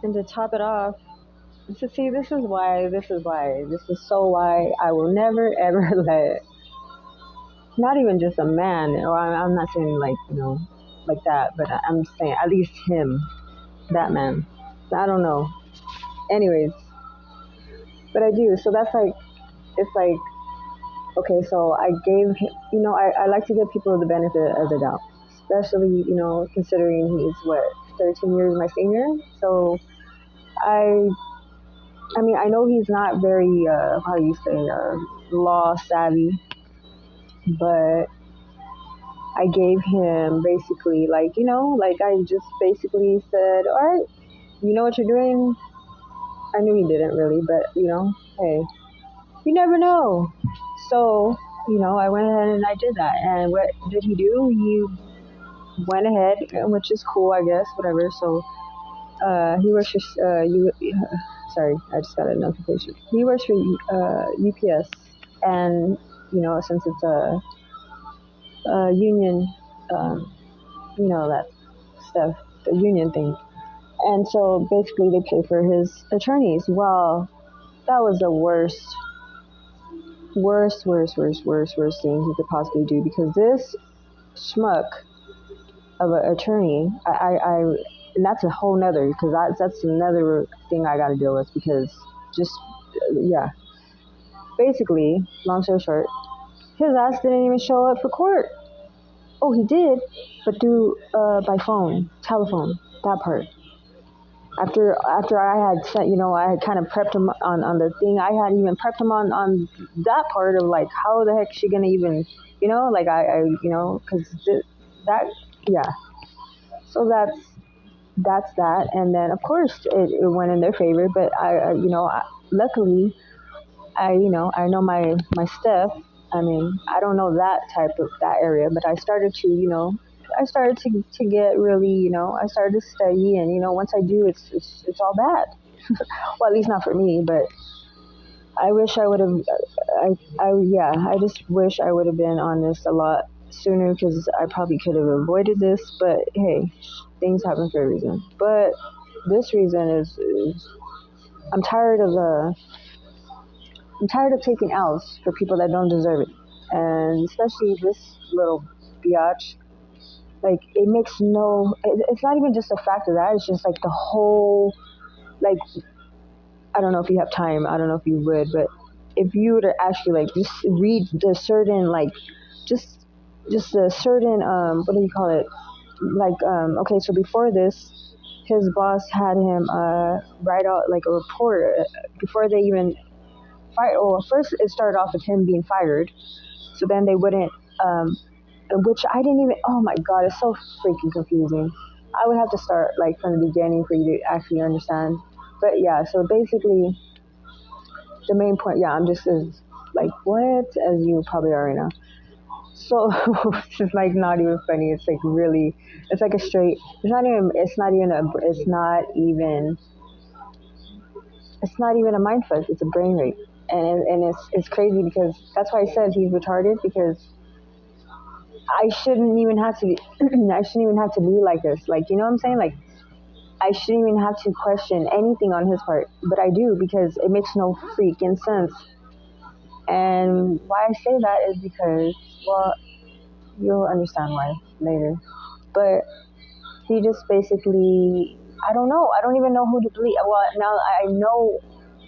And to top it off, to see, this is so why I will never ever let, not even just a man, or I'm not saying like, like that, but I'm saying at least him, that man. I don't know. Anyways, but I do. So that's like, it's like, okay, so I gave him, I like to give people the benefit of the doubt, especially, considering he's what, 13 years my senior. So I, I mean, I know he's not very, how do you say, law savvy, but I gave him basically like, like I just basically said, all right, you know what you're doing. I knew he didn't really, but hey, you never know. So, I went ahead and I did that. And what did he do? He went ahead, which is cool, I guess, whatever. So, he works for, sorry, I just got a notification. He works for UPS. And, since it's a union, um, that stuff, the union thing. And so basically they pay for his attorneys. Well, that was the worst thing he could possibly do, because this schmuck of an attorney, and that's a whole nother, because that's another thing I got to deal with, because just, yeah. Basically, long story short, his ass didn't even show up for court. Oh, he did, but through, by phone, telephone, that part. After I had sent, I had kind of prepped him on the thing. I had even prepped him on that part of like, how the heck is she gonna even, like because that, yeah. So that's that, and then of course it went in their favor. But luckily I know my stuff. I mean, I don't know that type of that area, but I started to, I started to get really, I started to study, and once I do, it's all bad. Well, at least not for me, but I wish I would have. Yeah, I just wish I would have been on this a lot sooner, because I probably could have avoided this. But hey, things happen for a reason. But this reason is I'm tired of I'm tired of taking L's for people that don't deserve it, and especially this little biatch. Like, it makes no. It's not even just the fact of that. It's just like the whole, like, I don't know if you have time. I don't know if you would, but if you were to actually like just read the certain, like, just just a certain, what do you call it? Like, okay, so before this, his boss had him write out like a report, before they even fire. Well, first it started off with him being fired, so then they wouldn't, um, which I didn't even. Oh my god, it's so freaking confusing. I would have to start like from the beginning for you to actually understand. But yeah, so basically the main point. Yeah, I'm just as like what, as you probably already know. So it's just like not even funny. It's like really, it's like a straight. It's not even a mind fuck. It's a brain rape, and it's crazy, because that's why I said he's retarded, because I shouldn't even have to be. I shouldn't even have to be like this. Like, you know what I'm saying? Like, I shouldn't even have to question anything on his part, but I do, because it makes no freaking sense. And why I say that is because, well, you'll understand why later. But he just basically, I don't know. I don't even know who to believe. Well, now I know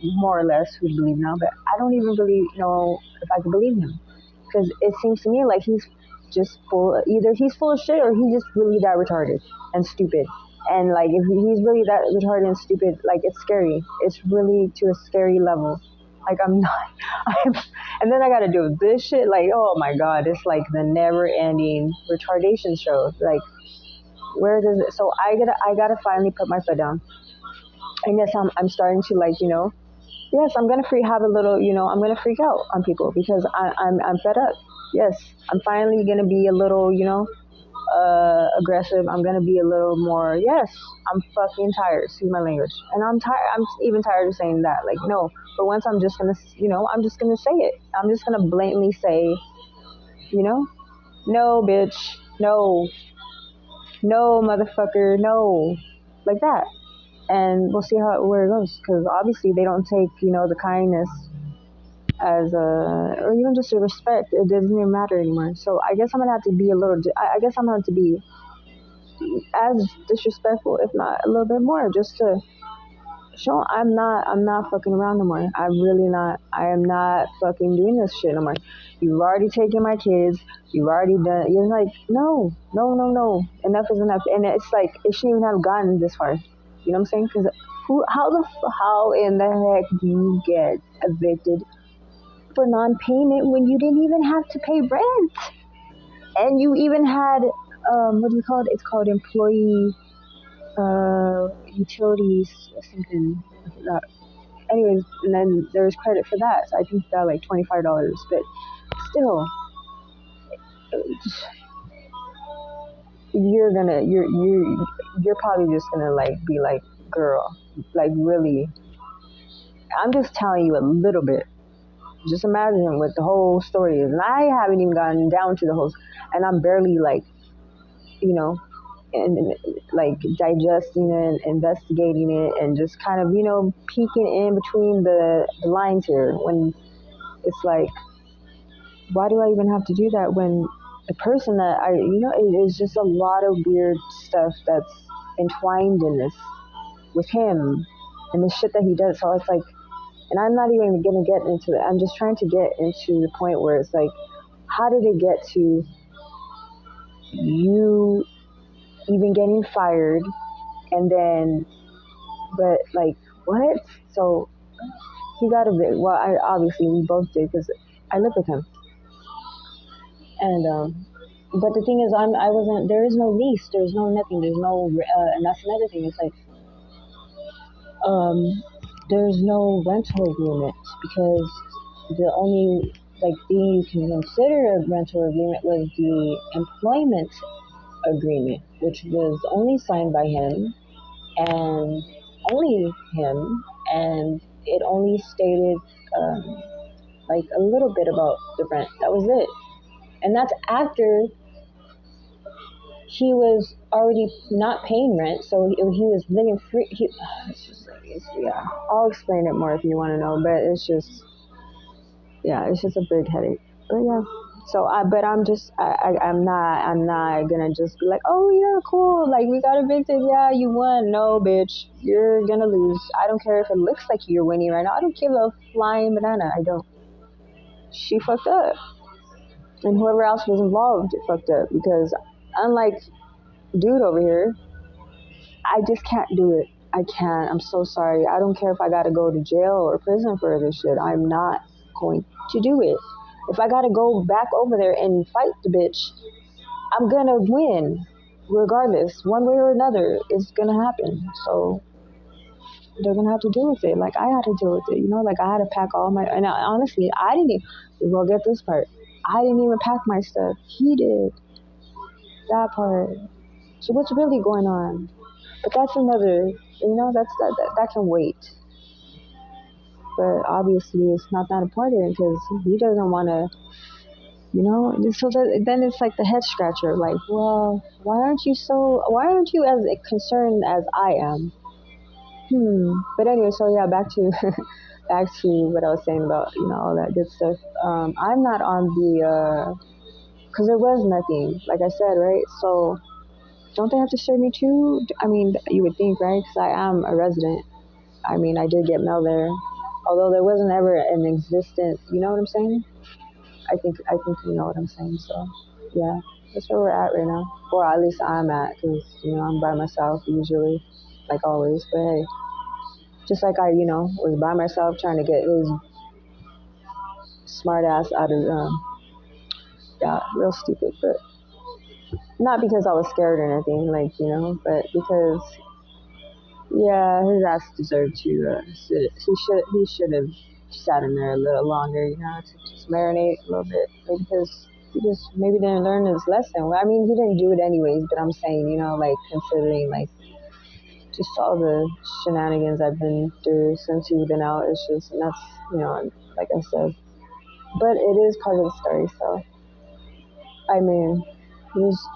more or less who to believe now, but I don't even really know if I can believe him, because it seems to me like he's just full. Either he's full of shit, or he's just really that retarded and stupid. And like, if he's really that retarded and stupid, like, it's scary. It's really to a scary level. Like, I'm not. I'm, and then I got to do this shit. Like, oh my god, it's like the never-ending retardation show. Like, where does it? So I gotta finally put my foot down. And yes, I'm starting to, like, yes, I'm gonna have a little, I'm gonna freak out on people, because I'm fed up. Yes, I'm finally gonna be a little, aggressive. I'm gonna be a little more. Yes, I'm fucking tired. Excuse my language. And I'm tired. I'm even tired of saying that. Like, no. But once I'm just gonna, I'm just gonna say it. I'm just gonna blatantly say, you know, no, bitch, no, no, motherfucker, no, like that. and we'll see where it goes. Because obviously they don't take the kindness as a, or even just a respect. It doesn't even matter anymore. So I guess I'm gonna have to be a little. I guess I'm gonna have to be as disrespectful, if not a little bit more, just to show I'm not fucking around no more. I'm really not. I am not fucking doing this shit no more. You've already taken my kids. You've already done. You're like, no, no, no, no. Enough is enough. And it's like it shouldn't even have gotten this far. You know what I'm saying? Because how in the heck do you get evicted for non-payment when you didn't even have to pay rent, and you even had what do you call it? It's called employee utilities or something. I forgot. Anyways, and then there was credit for that, so I think that like $25. But still, you're probably just gonna like be like, girl, like really. I'm just telling you a little bit. Just imagine what the whole story is, and I haven't even gotten down to the whole, and I'm barely like, you know, and like digesting it, investigating it, and just kind of peeking in between the lines here. When it's like, why do I even have to do that when the person that it is just a lot of weird stuff that's entwined in this with him and the shit that he does. So it's like, and I'm not even gonna get into it. I'm just trying to get into the point where it's like, how did it get to you even getting fired, and then, but like, what? So he got a bit. Well, obviously we both did because I live with him, and but the thing is, I wasn't. There is no lease. There's no nothing. There's no, and that's another thing. It's like, um, there's no rental agreement because the only like thing you can consider a rental agreement was the employment agreement, which was only signed by him and only him, and it only stated like a little bit about the rent. That was it, and that's after he was already not paying rent, so he was living free. It's just like, yeah, I'll explain it more if you want to know, but it's just, yeah, it's just a big headache. But yeah, so but I'm not gonna just be like, oh yeah, cool, like we got evicted, yeah, you won. No, bitch, you're gonna lose. I don't care if it looks like you're winning right now. I don't give a flying banana. I don't. She fucked up, and whoever else was involved fucked up because unlike dude over here, I just can't do it. I can't. I'm so sorry. I don't care if I gotta go to jail or prison for this shit. I'm not going to do it. If I gotta go back over there and fight the bitch, I'm gonna win. Regardless, one way or another, it's gonna happen. So they're gonna have to deal with it. Like I had to deal with it. Like I had to pack all my. And honestly, I didn't even. Well, get this part. I didn't even pack my stuff. He did that part. So what's really going on? But that's another, that can wait. But obviously, it's not that important because he doesn't want to, So then it's like the head scratcher. Like, well, why aren't you as concerned as I am? But anyway, so yeah, back to back to what I was saying about all that good stuff. I'm not on the because there was nothing, like I said, right? So don't they have to serve me too? I mean, you would think, right? Because I am a resident. I mean, I did get mail there, although there wasn't ever an existent. You know what I'm saying? I think you know what I'm saying. So, yeah, that's where we're at right now, or at least I'm at, because I'm by myself usually, like always. But hey, just like I was by myself trying to get his smart ass out of yeah, real stupid, but not because I was scared or anything, like but because yeah, his ass deserved to sit. He should have sat in there a little longer, to just marinate a little bit, because he just maybe didn't learn his lesson. Well, I mean, he didn't do it anyways, but I'm saying, like considering like just all the shenanigans I've been through since he's been out, it's just, and that's like I said, but it is part of the story. So I mean, he was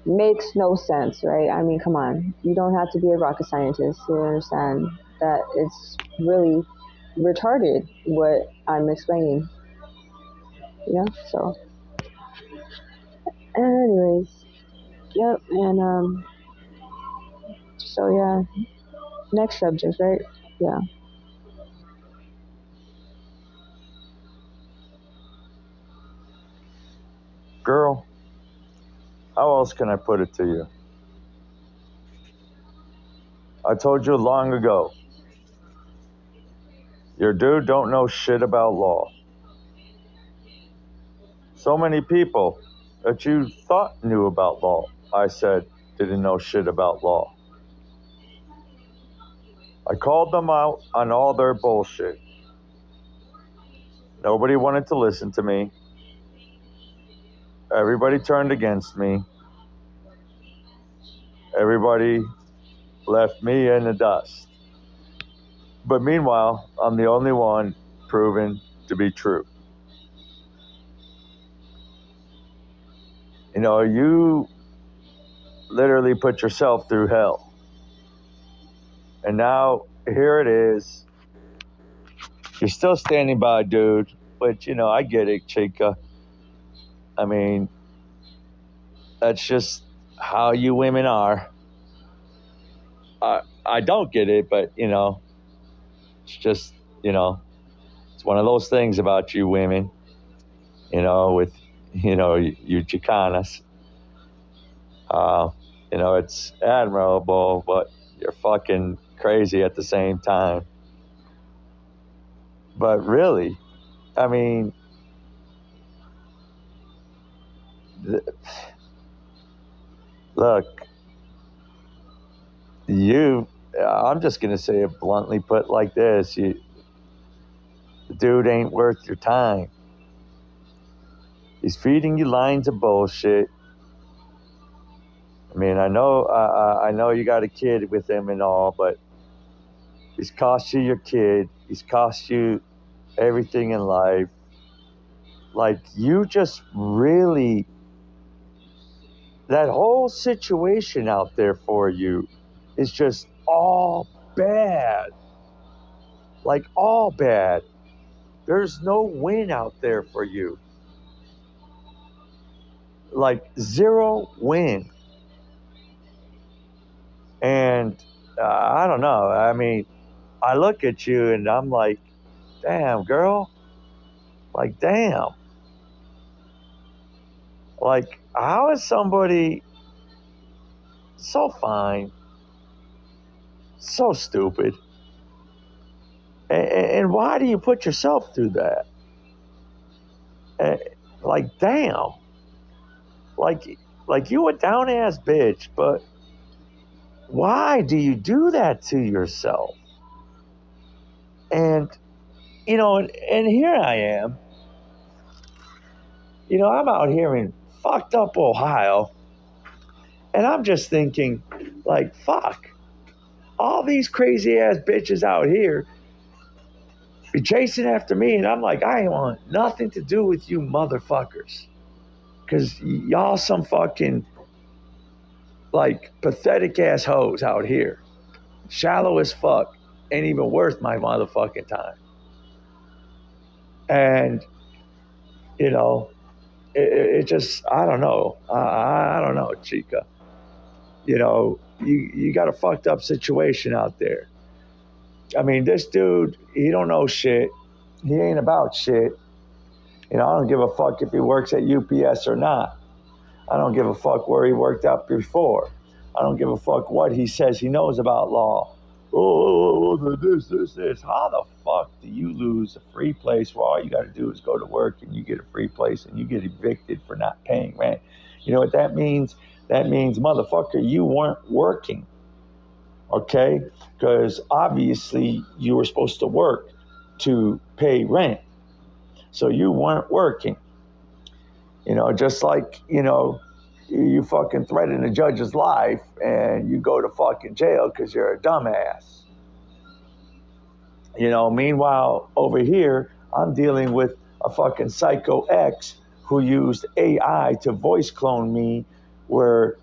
makes no sense, right? I mean, come on. You don't have to be a rocket scientist to understand that it's really retarded what I'm explaining. So anyways, yep, and so yeah, next subject, right? Yeah. Girl, how else can I put it to you? I told you long ago, your dude don't know shit about law. So many people that you thought knew about law, I said, didn't know shit about law. I called them out on all their bullshit. Nobody wanted to listen to me. Everybody turned against me. Everybody left me in the dust. But meanwhile, I'm the only one proven to be true. You literally put yourself through hell. And now here it is. You're still standing by, dude. But, I get it, Chica. I mean, that's just how you women are. I don't get it, but, it's just, it's one of those things about you women, with, you Chicanas. It's admirable, but you're fucking crazy at the same time. But really, I mean, look, I'm just going to say it bluntly put like this. The dude ain't worth your time. He's feeding you lines of bullshit. I mean, I know you got a kid with him and all, but he's cost you your kid. He's cost you everything in life. Like, you just really, that whole situation out there for you is just all bad. Like, all bad. There's no win out there for you. Like, zero win. And I don't know. I mean, I look at you and I'm like, damn, girl. Like, damn. Like, how is somebody so fine, so stupid? And why do you put yourself through that? Uh, like, damn. Like you a down ass bitch, but why do you do that to yourself? And, and here I am. I'm out here in fucked up Ohio, and I'm just thinking, like, fuck. All these crazy ass bitches out here be chasing after me, and I'm like, I ain't want nothing to do with you motherfuckers. Because y'all some fucking, like, pathetic ass hoes out here. Shallow as fuck. Ain't even worth my motherfucking time. And, you know, it just, I don't know. I don't know, Chica. You got a fucked up situation out there. I mean, this dude, he don't know shit. He ain't about shit. I don't give a fuck if he works at UPS or not. I don't give a fuck where he worked out before. I don't give a fuck what he says he knows about law. This. How the fuck do you lose a free place where all you got to do is go to work and you get a free place and you get evicted for not paying rent? You know what that means? That means, motherfucker, you weren't working. Okay? Because obviously you were supposed to work to pay rent. So you weren't working. Just like, you fucking threaten a judge's life and you go to fucking jail because you're a dumbass. Meanwhile, over here, I'm dealing with a fucking psycho ex who used AI to voice clone me, where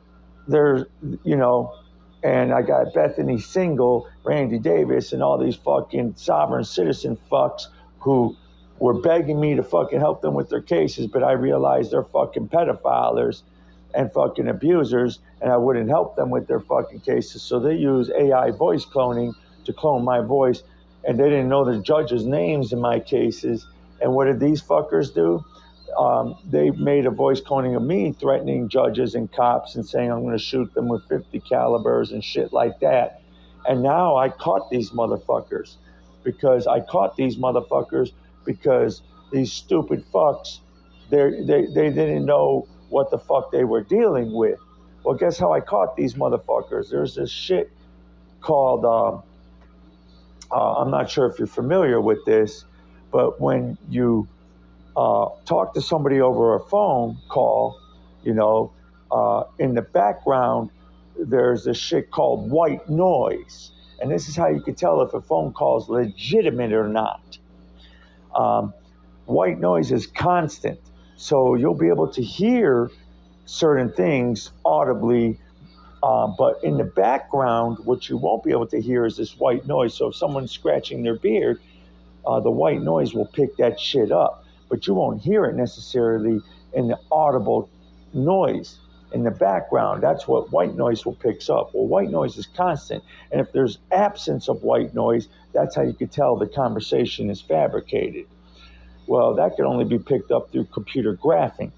there's, you know, and I got Bethany Single, Randy Davis, and all these fucking sovereign citizen fucks who were begging me to fucking help them with their cases, but I realized they're fucking pedophiles and fucking abusers, and I wouldn't help them with their fucking cases. So they use AI voice cloning to clone my voice, and they didn't know the judges' names in my cases. And what did these fuckers do? They made a voice cloning of me threatening judges and cops and saying I'm going to shoot them with 50 calibers and shit like that. And now I caught these motherfuckers because these stupid fucks, they didn't know what the fuck they were dealing with. Well, guess how I caught these motherfuckers? There's this shit called, I'm not sure if you're familiar with this, but when you talk to somebody over a phone call, you know, in the background, there's a shit called white noise. And this is how you can tell if a phone call is legitimate or not. White noise is constant. So you'll be able to hear certain things audibly, but in the background, what you won't be able to hear is this white noise. So if someone's scratching their beard, the white noise will pick that shit up, but you won't hear it necessarily in the audible noise in the background. That's what white noise will pick up. Well, white noise is constant, and if there's absence of white noise, that's how you can tell the conversation is fabricated. Well, that can only be picked up through computer graphing.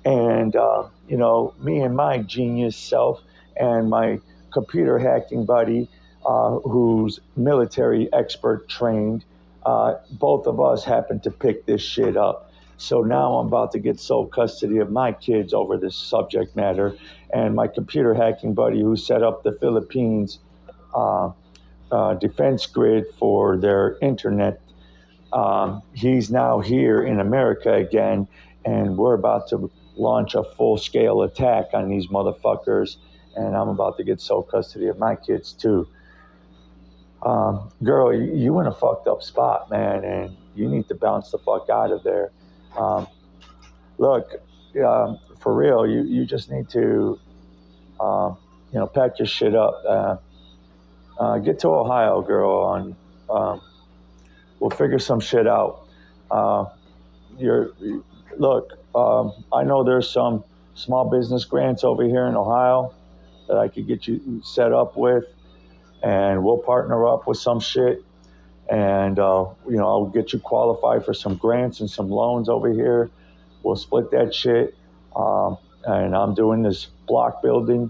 And, you know, me and my genius self and my computer hacking buddy, who's military expert trained, both of us happen to pick this shit up. So now I'm about to get sole custody of my kids over this subject matter. And my computer hacking buddy who set up the Philippines defense grid for their internet, he's now here in America again, and we're about to launch a full-scale attack on these motherfuckers, and I'm about to get sole custody of my kids too. Girl, you in a fucked up spot, man, and you need to bounce the fuck out of there. Look, for real, you just need to, you know, pack your shit up. Get to Ohio, girl, and we'll figure some shit out. Look, I know there's some small business grants over here in Ohio that I could get you set up with, and we'll partner up with some shit, and you know, I'll get you qualified for some grants and some loans over here. We'll split that shit, and I'm doing this block building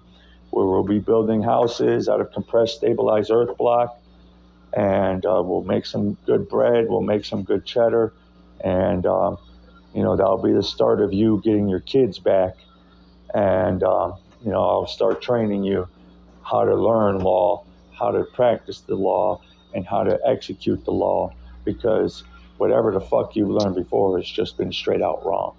where we'll be building houses out of compressed stabilized earth block, and we'll make some good bread, we'll make some good cheddar, and you know, that'll be the start of you getting your kids back, and you know, I'll start training you how to learn law, how to practice the law, and how to execute the law, because whatever the fuck you've learned before has just been straight out wrong.